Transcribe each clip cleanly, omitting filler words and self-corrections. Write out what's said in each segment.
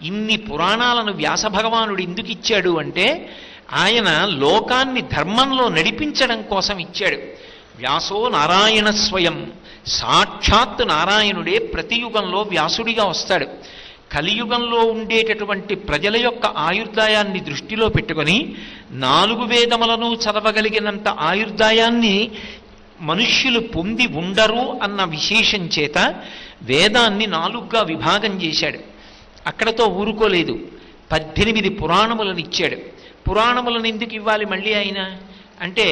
ఇన్ని పురాణాలను వ్యాస భగవానుడు ఎందుకు ఇచ్చాడు అంటే ఆయన లోకాన్ని ధర్మంలో నడిపించడం కోసం ఇచ్చాడు. వ్యాసో నారాయణ స్వయం, సాక్షాత్ నారాయణుడే ప్రతి యుగంలో వ్యాసుడిగా వస్తాడు. కలియుగంలో ఉండేటటువంటి ప్రజల యొక్క ఆయుర్దాయాన్ని దృష్టిలో పెట్టుకొని 4 వేదములను చదవగలిగినంత ఆయుర్దాయాన్ని మనుష్యులు పొంది ఉండరు అన్న విశేషం చేత వేదాన్ని 4గా విభాగం చేశాడు. అక్కడతో ఊరుకోలేదు, 18 పురాణములను ఇచ్చాడు. పురాణములను ఎందుకు ఇవ్వాలి మళ్ళీ ఆయన అంటే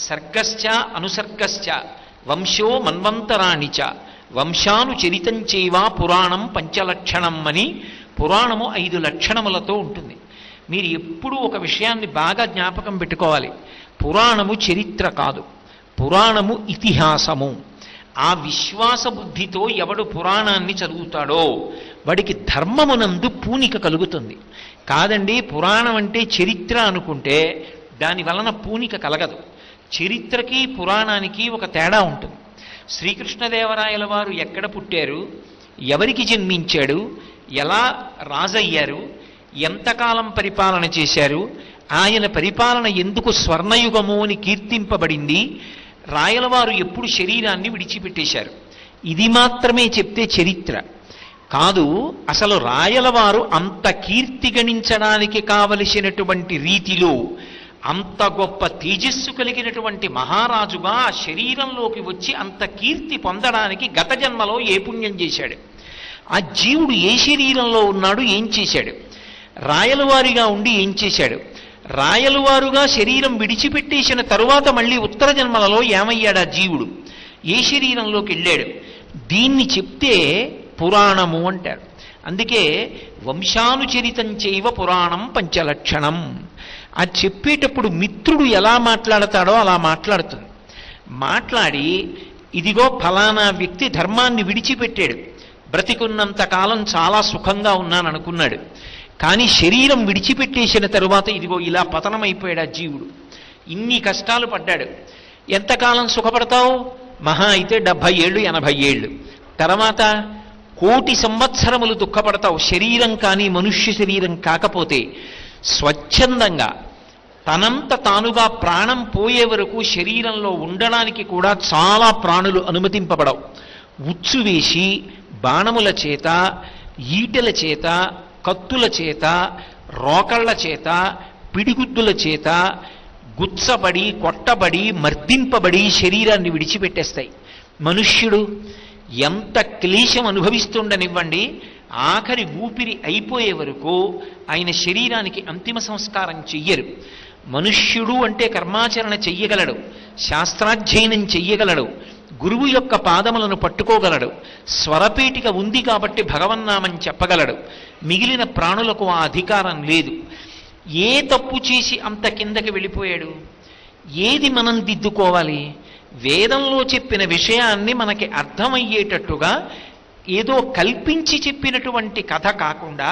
సర్గశ్చ అనుసర్గశ్చ వంశో మన్వంతరాణిచ వంశానుచరితం చైవ పురాణం పంచలక్షణం అని పురాణము 5 లక్షణములతో ఉంటుంది. మీరు ఎప్పుడూ ఒక విషయాన్ని బాగా జ్ఞాపకం పెట్టుకోవాలి. పురాణము చరిత్ర కాదు, పురాణము ఇతిహాసము. ఆ విశ్వాస బుద్ధితో ఎవడు పురాణాన్ని చదువుతాడో వాడికి ధర్మమునందు పూనిక కలుగుతుంది. కాదండి పురాణం అంటే చరిత్ర అనుకుంటే దాని వలన పూనిక కలగదు. చరిత్రకి పురాణానికి ఒక తేడా ఉంటుంది. శ్రీకృష్ణదేవరాయల వారు ఎక్కడ పుట్టారు, ఎవరికి జన్మించాడు, ఎలా రాజయ్యారు, ఎంతకాలం పరిపాలన చేశారు, ఆయన పరిపాలన ఎందుకు స్వర్ణయుగము అని కీర్తింపబడింది, రాయలవారు ఎప్పుడు శరీరాన్ని విడిచిపెట్టేశారు, ఇది మాత్రమే చెప్తే చరిత్ర కాదు. అసలు రాయలవారు అంత కీర్తి గణించడానికి కావలసినటువంటి రీతిలో అంత గొప్ప తేజస్సు కలిగినటువంటి మహారాజుగా ఆ శరీరంలోకి వచ్చి అంత కీర్తి పొందడానికి గత జన్మలో ఏ పుణ్యం చేశాడు, ఆ జీవుడు ఏ శరీరంలో ఉన్నాడు, ఏం చేశాడు, రాయలవారిగా ఉండి ఏం చేశాడు, రాయలవారుగా శరీరం విడిచిపెట్టేసిన తరువాత మళ్ళీ ఉత్తర జన్మలలో ఏమయ్యాడు ఆ జీవుడు, ఏ శరీరంలోకి వెళ్ళాడు, దీన్ని చెప్తే పురాణము అంటారు. అందుకే వంశానుచరితం చైవ పురాణం పంచలక్షణం. అది చెప్పేటప్పుడు మిత్రుడు ఎలా మాట్లాడతాడో అలా మాట్లాడుతుంది. మాట్లాడి ఇదిగో ఫలానా వ్యక్తి ధర్మాన్ని విడిచిపెట్టాడు, బ్రతికున్నంత కాలం చాలా సుఖంగా ఉన్నాను అనుకున్నాడు, కానీ శరీరం విడిచిపెట్టేసిన తరువాత ఇదిగో ఇలా పతనమైపోయాడు ఆ జీవుడు, ఇన్ని కష్టాలు పడ్డాడు. ఎంతకాలం సుఖపడతావు, మహా అయితే 70 ఏళ్ళు 80 ఏళ్ళు, తర్వాత 1,000,000 సంవత్సరములు దుఃఖపడతావు. శరీరం కానీ మనుష్య శరీరం కాకపోతే స్వచ్ఛందంగా తనంత తానుగా ప్రాణం పోయే వరకు శరీరంలో ఉండడానికి కూడా చాలా ప్రాణులు అనుమతింపబడవు. ఉచ్చు వేసి బాణముల చేత, ఈటెల చేత, కత్తుల చేత, రోకళ్ల చేత, పిడిగుద్దుల చేత గుచ్చబడి, కొట్టబడి, మర్దింపబడి శరీరాన్ని విడిచిపెట్టేస్తాయి. మనుష్యుడు ఎంత క్లేశం అనుభవిస్తుండనివ్వండి, ఆఖరి ఊపిరి అయిపోయే వరకు ఆయన శరీరానికి అంతిమ సంస్కారం చెయ్యరు. మనుష్యుడు అంటే కర్మాచరణ చెయ్యగలడు, శాస్త్రాధ్యయనం చెయ్యగలడు, గురువు యొక్క పాదములను పట్టుకోగలడు, స్వరపేటిక ఉంది కాబట్టి భగవన్నామం చెప్పగలడు. మిగిలిన ప్రాణులకు ఆ అధికారం లేదు. ఏ తప్పు చేసి అంత కిందకి వెళ్ళిపోయాడు? ఏది మనం దిద్దుకోవాలి? వేదంలో చెప్పిన విషయాన్ని మనకి అర్థమయ్యేటట్టుగా ఏదో కల్పించి చెప్పినటువంటి కథ కాకుండా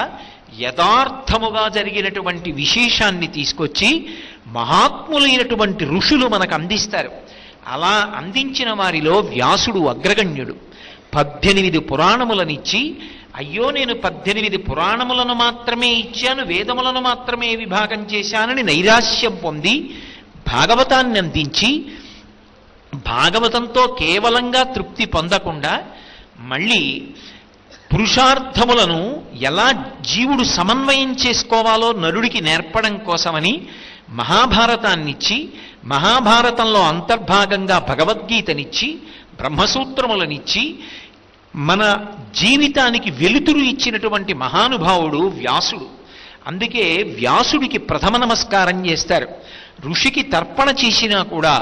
యథార్థముగా జరిగినటువంటి విశేషాన్ని తీసుకొచ్చి మహాత్ములైనటువంటి ఋషులు మనకు అందిస్తారు. అలా అందించిన వారిలో వ్యాసుడు అగ్రగణ్యుడు. 18 పురాణములనిచ్చి, అయ్యో నేను 18 పురాణములను మాత్రమే ఇచ్చాను, వేదములను మాత్రమే విభాగం చేశానని నైరాశ్యం పొంది భాగవతాన్ని అందించి, భాగవతంతో కేవలంగా తృప్తి పొందకుండా మళ్ళీ పురుషార్థములను ఎలా జీవుడు సమన్వయం చేసుకోవాలో నరుడికి నేర్పడం కోసమని మహాభారతాన్నిచ్చి, మహాభారతంలో అంతర్భాగంగా భగవద్గీతనిచ్చి, బ్రహ్మసూత్రములనిచ్చి, మన జీవితానికి వెలుతురు ఇచ్చినటువంటి మహానుభావుడు వ్యాసుడు. అందుకే వ్యాసుడికి ప్రథమ నమస్కారం చేస్తారు. ఋషికి తర్పణ చేసినా కూడా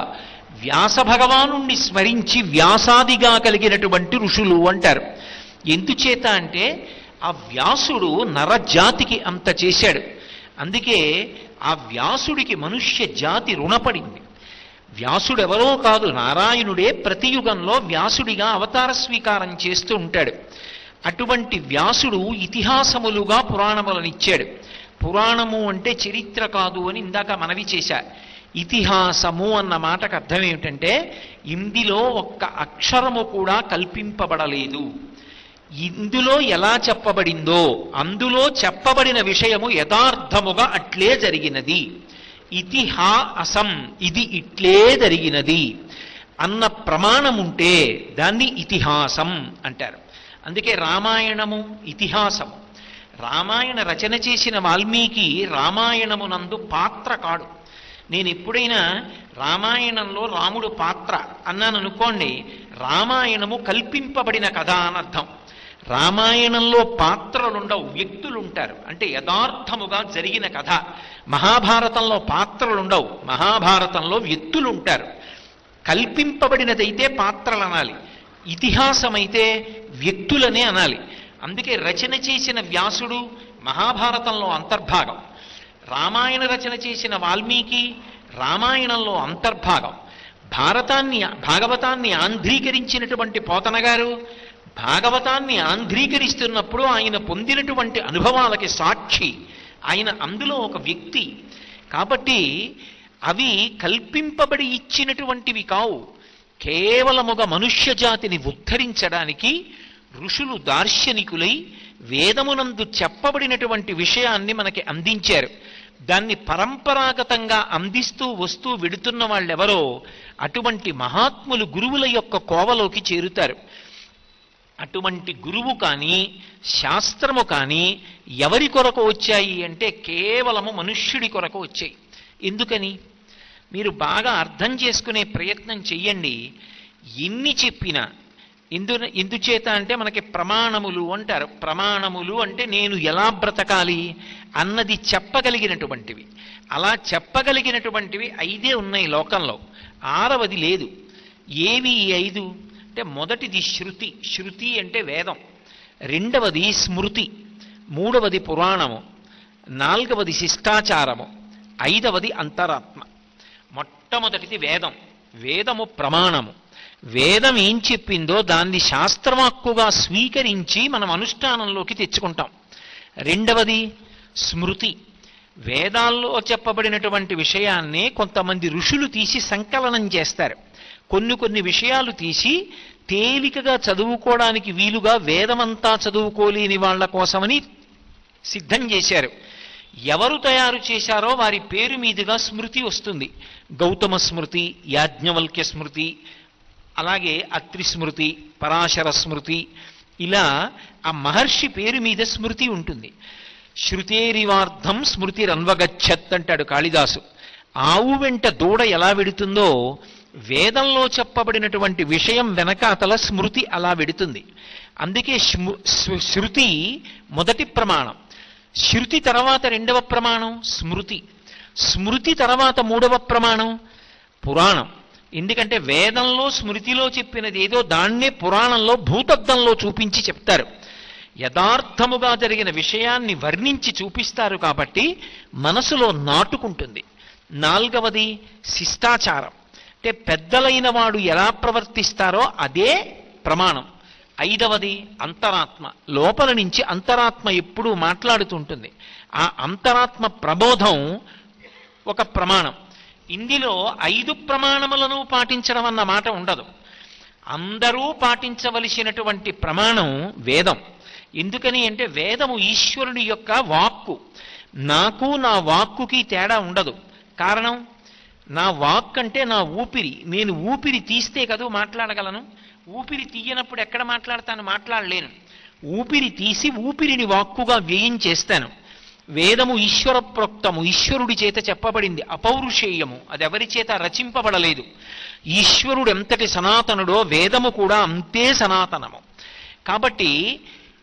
వ్యాస భగవానుణ్ణి స్మరించి వ్యాసాదిగా కలిగినటువంటి ఋషులు అంటారు. ఎందుచేత అంటే ఆ వ్యాసుడు నరజాతికి అంత చేశాడు. అందుకే ఆ వ్యాసుడికి మనుష్య జాతి రుణపడింది. వ్యాసుడెవరో కాదు, నారాయణుడే ప్రతి యుగంలో వ్యాసుడిగా అవతార స్వీకారం చేస్తూ ఉంటాడు. అటువంటి వ్యాసుడు ఇతిహాసములుగా పురాణములనిచ్చాడు. పురాణము అంటే చరిత్ర కాదు అని ఇందాక మనవి చేశా. ఇతిహాసము అన్న మాటకు అర్థం ఏమిటంటే ఇందులో ఒక్క అక్షరము కూడా కల్పింపబడలేదు. ఇందులో ఎలా చెప్పబడిందో అందులో చెప్పబడిన విషయము యథార్థముగా అట్లే జరిగినది. ఇతిహాసం, ఇది ఇట్లే జరిగినది అన్న ప్రమాణం ఉంటే దాన్ని ఇతిహాసం అంటారు. అందుకే రామాయణము ఇతిహాసము. రామాయణ రచన చేసిన వాల్మీకి రామాయణమునందు పాత్ర కాడు. నేను ఎప్పుడైనా రామాయణంలో రాముడు పాత్ర అన్నాను అనుకోండి, రామాయణము కల్పింపబడిన కథ అనర్థం. రామాయణంలో పాత్రలుండవు, వ్యక్తులుంటారు. అంటే యథార్థముగా జరిగిన కథ. మహాభారతంలో పాత్రలుండవు, మహాభారతంలో వ్యక్తులుంటారు. కల్పింపబడినదైతే పాత్రలు అనాలి, ఇతిహాసమైతే వ్యక్తులనే అనాలి. అందుకే రచన చేసిన వ్యాసుడు మహాభారతంలో అంతర్భాగం, రామాయణ రచన చేసిన వాల్మీకి రామాయణంలో అంతర్భాగం. భాగవతాన్ని ఆంధ్రీకరించినటువంటి పోతన గారు భాగవతాన్ని ఆంధ్రీకరిస్తున్నప్పుడు ఆయన పొందినటువంటి అనుభవాలకి సాక్షి, ఆయన అందులో ఒక వ్యక్తి. కాబట్టి అవి కల్పింపబడి ఇచ్చినటువంటివి కావు. కేవలముగా మనుష్య జాతిని ఉద్ధరించడానికి ఋషులు దార్శనికులై వేదమునందు చెప్పబడినటువంటి విషయాన్ని మనకి అందించారు. దాన్ని పరంపరాగతంగా అందిస్తూ వస్తూ వెడుతున్న వాళ్ళెవరో అటువంటి మహాత్ములు గురువుల యొక్క కోవలోకి చేరుతారు. అటువంటి గురువు కానీ శాస్త్రము కానీ ఎవరి కొరకు వచ్చాయి అంటే కేవలము మనుష్యుడి కొరకు వచ్చాయి. ఎందుకని మీరు బాగా అర్థం చేసుకునే ప్రయత్నం చెయ్యండి. ఎన్ని చెప్పినా ఎందుచేత అంటే మనకి ప్రమాణములు అంటారు. ప్రమాణములు అంటే నేను ఎలా బ్రతకాలి అన్నది చెప్పగలిగినటువంటివి. అలా చెప్పగలిగినటువంటివి 5 ఉన్నాయి లోకంలో, 6వది లేదు. ఏవి ఈ 5 అంటే మొదటిది శృతి. శృతి అంటే వేదం. 2వది స్మృతి. 3వది పురాణము. 4వది శిష్టాచారము. 5వది అంతరాత్మ. మొట్టమొదటిది వేదం. వేదము ప్రమాణము. వేదం ఏం చెప్పిందో దాన్ని శాస్త్రవాక్కుగా స్వీకరించి మనం అనుష్ఠానంలోకి తెచ్చుకుంటాం. 2వది స్మృతి. వేదాల్లో చెప్పబడినటువంటి విషయాన్నే కొంతమంది ఋషులు తీసి సంకలనం చేస్తారు. కొన్ని విషయాలు తీసి తేలికగా చదువుకోవడానికి వీలుగా వేదమంతా చదువుకోలేని వాళ్ళ కోసమని సిద్ధం చేశారు. ఎవరు తయారు చేశారో వారి పేరు మీదుగా స్మృతి వస్తుంది. గౌతమ స్మృతి, యాజ్ఞవల్క్య స్మృతి, అలాగే అత్రి స్మృతి, పరాశర స్మృతి, ఇలా ఆ మహర్షి పేరు మీద స్మృతి ఉంటుంది. శృతేరివార్థం స్మృతిరన్వగచ్చత్ అంటాడు కాళిదాసు. ఆవు వెంట దూడ ఎలా వెడుతుందో వేదంలో చెప్పబడినటువంటి విషయం వెనకాతల స్మృతి అలా వెడుతుంది. అందుకే శృతి మొదటి ప్రమాణం. శృతి తర్వాత 2వ ప్రమాణం స్మృతి. స్మృతి తర్వాత 3వ ప్రమాణం పురాణం. ఎందుకంటే వేదంలో స్మృతిలో చెప్పినది ఏదో దాన్నే పురాణంలో భూతద్దంలో చూపించి చెప్తారు. యథార్థముగా జరిగిన విషయాన్ని వర్ణించి చూపిస్తారు కాబట్టి మనసులో నాటుకుంటుంది. 4వది శిష్టాచారం. అంటే పెద్దలైన వాడు ఎలా ప్రవర్తిస్తారో అదే ప్రమాణం. 5వది అంతరాత్మ. లోపల నుంచి అంతరాత్మ ఎప్పుడూ మాట్లాడుతుంటుంది. ఆ అంతరాత్మ ప్రబోధం ఒక ప్రమాణం. ఇందులో 5 ప్రమాణములను పాటించడం అన్న మాట ఉండదు. అందరూ పాటించవలసినటువంటి ప్రమాణం వేదం. ఎందుకని అంటే వేదము ఈశ్వరుని యొక్క వాక్కు. నాకు నా వాక్కుకి తేడా ఉండదు. కారణం, నా వాక్ అంటే నా ఊపిరి. నేను ఊపిరి తీస్తే కదా మాట్లాడగలను. ఊపిరి తీయనప్పుడు ఎక్కడ మాట్లాడలేను. ఊపిరి తీసి ఊపిరిని వాక్కుగా వ్యయం చేస్తాను. వేదము ఈశ్వర ప్రోక్తము, ఈశ్వరుడి చేత చెప్పబడింది, అపౌరుషేయము, అది ఎవరి చేత రచింపబడలేదు. ఈశ్వరుడు ఎంతటి సనాతనుడో వేదము కూడా అంతే సనాతనము. కాబట్టి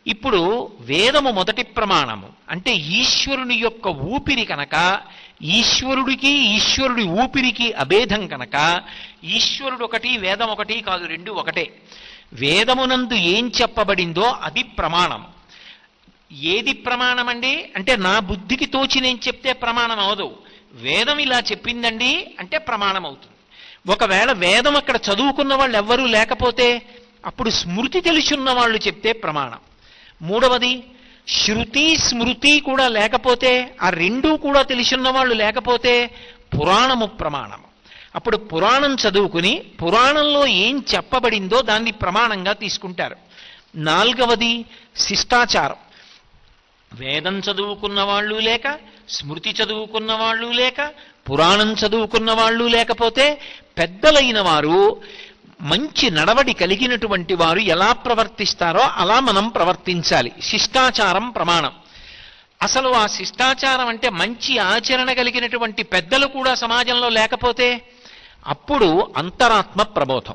ఇప్పుడు వేదము మొదటి ప్రమాణము. అంటే ఈశ్వరుని యొక్క ఊపిరి కనుక, ఈశ్వరుడికి ఈశ్వరుడి ఊపిరికి అభేదం కనుక ఈశ్వరుడు ఒకటి వేదం ఒకటి కాదు, 2 ఒకటే. వేదమునందు ఏం చెప్పబడిందో అది ప్రమాణం. ఏది ప్రమాణం అండి అంటే నా బుద్ధికి తోచి నేను చెప్తే ప్రమాణం అవదు. వేదం ఇలా చెప్పిందండి అంటే ప్రమాణం అవుతుంది. ఒకవేళ వేదం అక్కడ చదువుకున్న వాళ్ళు ఎవ్వరూ లేకపోతే అప్పుడు స్మృతి తెలుసున్న వాళ్ళు చెప్తే ప్రమాణం. 3వది శృతి స్మృతి కూడా లేకపోతే, ఆ 2 కూడా తెలిసిన వాళ్ళు లేకపోతే పురాణము ప్రమాణము. అప్పుడు పురాణం చదువుకుని పురాణంలో ఏం చెప్పబడిందో దాన్ని ప్రమాణంగా తీసుకుంటారు. నాలుగవది శిష్టాచారం. వేదం చదువుకున్న వాళ్ళు లేక, స్మృతి చదువుకున్న వాళ్ళు లేక, పురాణం చదువుకున్న వాళ్ళు లేకపోతే పెద్దలైన వారు, మంచి నడవడి కలిగినటువంటి వారు ఎలా ప్రవర్తిస్తారో అలా మనం ప్రవర్తించాలి. శిష్టాచారం ప్రమాణం. అసలు ఆ శిష్టాచారం అంటే మంచి ఆచరణ కలిగినటువంటి పెద్దలు కూడా సమాజంలో లేకపోతే అప్పుడు అంతరాత్మ ప్రబోధం.